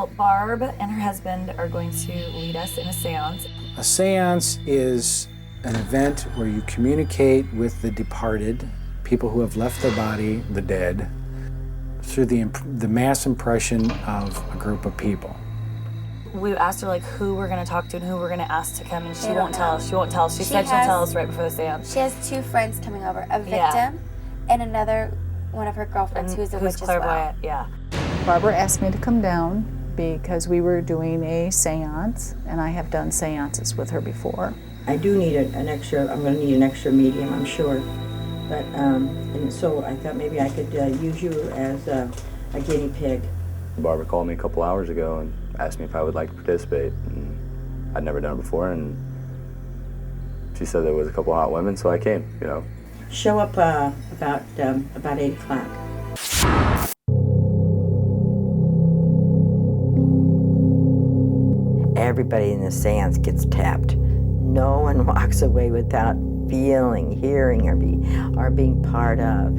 Well, Barb and her husband are going to lead us in a seance. A seance is an event where you communicate with the departed, people who have left the body, the dead, through the mass impression of a group of people. We asked her like who we're gonna talk to and who we're gonna ask to come, and she won't tell us. She won't tell us. She said she'll tell us right before the seance. She has 2 friends coming over, a victim and another one of her girlfriends who's a witch as well. Yeah. Barbara asked me to come down because we were doing a seance, and I have done seances with her before. I do need an extra. I'm going to need an extra medium, I'm sure. But and so I thought maybe I could use you as a guinea pig. Barbara called me a couple hours ago and asked me if I would like to participate. And I'd never done it before, and she said there was a couple hot women, so I came. You know. Show up about 8 o'clock. Everybody in the seance gets tapped. No one walks away without feeling, hearing, or being part of.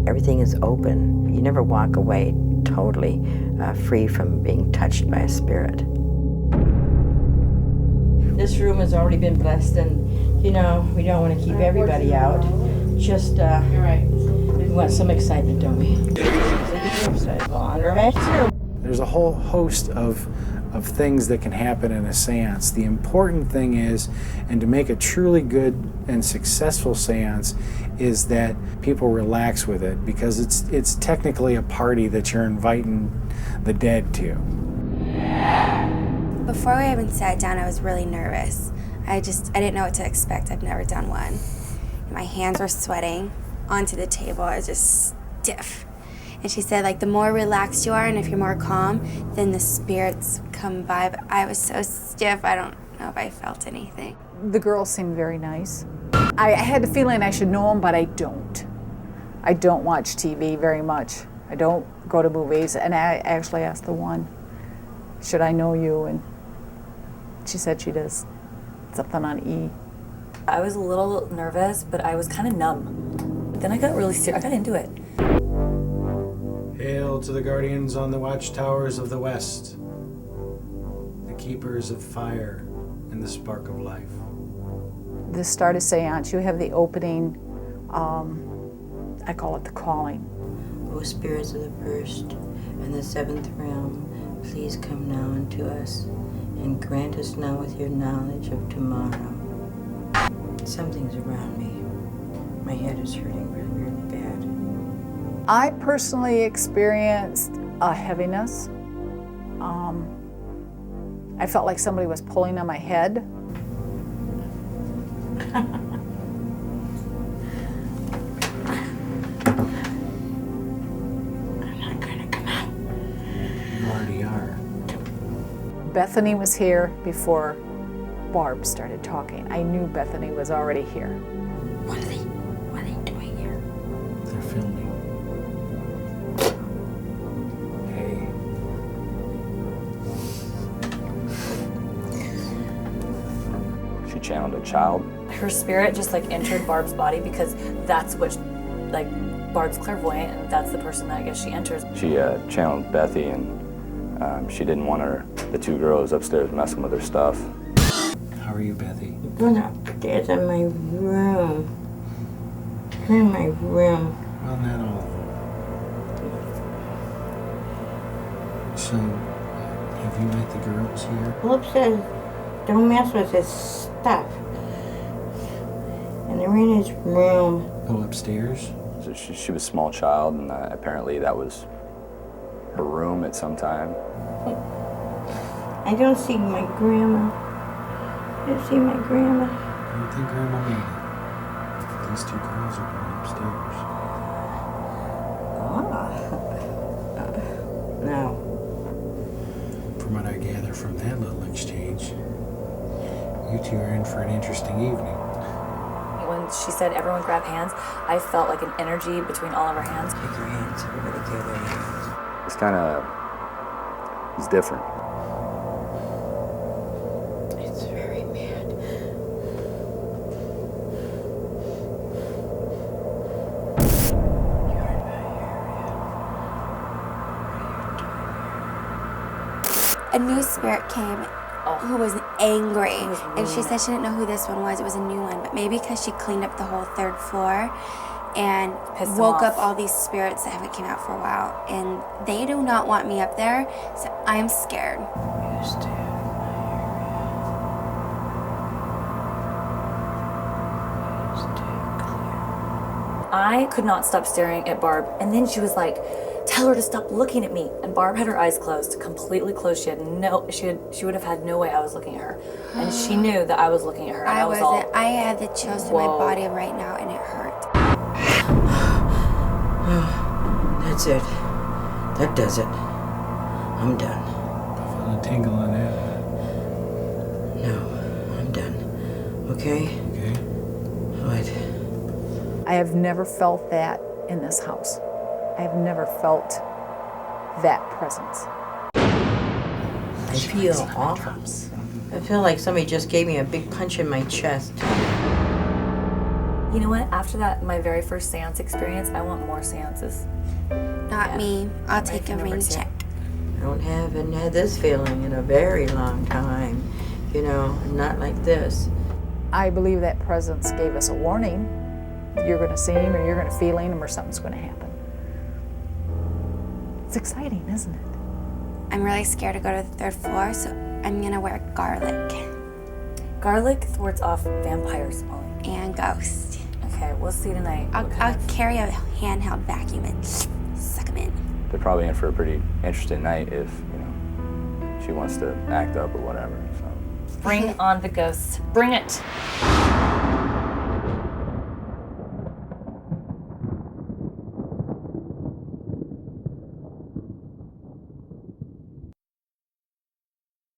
Everything is open. You never walk away totally free from being touched by a spirit. This room has already been blessed, and you know, we don't want to keep everybody out. Just, we want some excitement, don't we? There's a whole host of things that can happen in a seance. The important thing is, and to make a truly good and successful seance, is that people relax with it, because it's technically a party that you're inviting the dead to. Before we even sat down, I was really nervous. I didn't know what to expect. I've never done one. My hands were sweating onto the table. I was just stiff. And she said, like, the more relaxed you are and if you're more calm, then the spirits come by. But I was so stiff, I don't know if I felt anything. The girls seemed very nice. I had the feeling I should know them, but I don't. I don't watch TV very much. I don't go to movies. And I actually asked the one, should I know you? And she said she does something on E. I was a little nervous, but I was kind of numb. Then I got really serious. I got into it. Hail to the guardians on the watchtowers of the west, the keepers of fire and the spark of life. The start of seance, you have the opening, I call it the calling. O spirits of the first and the 7th realm, please come now unto us and grant us now with your knowledge of tomorrow. Something's around me. My head is hurting really, really bad. I personally experienced a heaviness. I felt like somebody was pulling on my head. I'm not gonna come out. You already are. Bethany was here before Barb started talking. I knew Bethany was already here. What are they doing here? They're filming. Hey. She channeled a child. Her spirit just like entered Barb's body, because that's what, like, Barb's clairvoyant, and that's the person that I guess she enters. She channeled Bethy, and she didn't want the 2 girls upstairs messing with her stuff. How are you, Bethy? I'm going upstairs in my room. I'm in my room. Well, not all. So, have you met the girls here? Philip says, don't mess with his stuff. And they're in his room. Go upstairs? So she was a small child, and apparently that was her room at some time. I don't see my grandma. I don't see my grandma. I don't think Grandma made it. These 2 girls are going upstairs. No. From what I gather from that little exchange, you 2 are in for an interesting evening. When she said everyone grab hands, I felt like an energy between all of our hands. Take your hands, everybody give their hands. It's different. It's very bad. You're in my area. a new spirit came who was angry. And she said she didn't know who this one was. It was a new one. But maybe because she cleaned up the whole 3rd floor and woke up all these spirits that haven't came out for a while. And they do not want me up there, so I'm scared. I could not stop staring at Barb, and then she was like, "Tell her to stop looking at me." And Barb had her eyes closed, completely closed. She would have had no way I was looking at her, and she knew that I was looking at her. And I was wasn't. all, I had the chills through my body right now, and it hurt. That's it. That does it. I'm done. I feel a tingle on that. No, I'm done. Okay? Okay. What? I have never felt that in this house. I have never felt that presence. I feel awful. I feel like somebody just gave me a big punch in my chest. you know what? After that, my very first seance experience, I want more seances. Not me. I'll take a ring check. I haven't had this feeling in a very long time. You know, not like this. I believe that presence gave us a warning. You're going to see him, or you're going to feel him, or something's going to happen. It's exciting, isn't it? I'm really scared to go to the 3rd floor, so I'm going to wear garlic. Garlic thwarts off vampires, Molly. And ghosts. Okay, we'll see tonight. I'll carry a handheld vacuum and suck them in. They're probably in for a pretty interesting night if, you know, she wants to act up or whatever. So. Bring on the ghosts. Bring it.